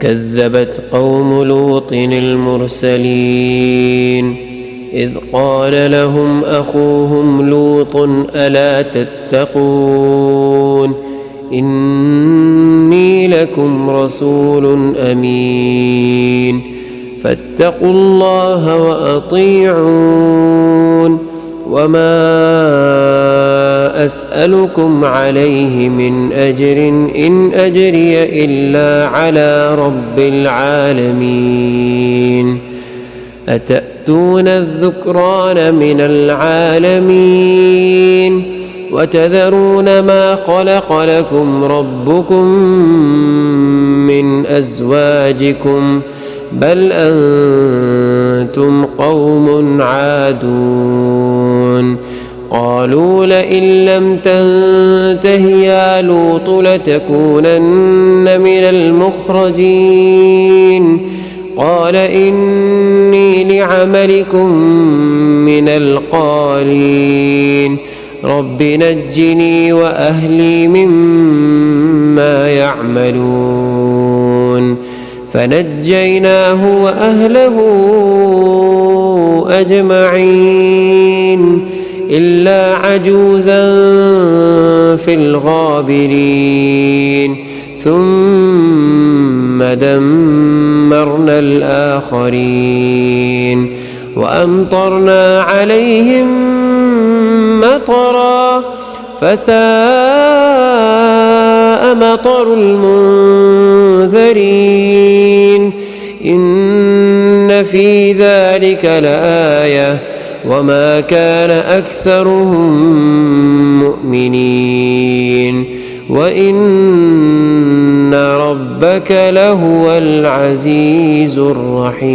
كذبت قوم لوط المرسلين إذ قال لهم أخوهم لوط ألا تتقون إني لكم رسول أمين فاتقوا الله وأطيعون وما أسألكم عليه من أجر إن أجري إلا على رب العالمين أتأتون الذكران من العالمين وتذرون ما خلق لكم ربكم من أزواجكم بل أنتم قوم عادون قالوا لئن لم تنته يا لوط لتكونن من المخرجين قال إني لعملكم من القالين رب نجني وأهلي مما يعملون فنجيناه وأهله أجمعين إلا عجوزا في الغابرين ثم دمرنا الآخرين وأمطرنا عليهم مطرا فساء مطر المنذرين إن في ذلك لآية وما كان أكثرهم مؤمنين وإن ربك لهو العزيز الرحيم.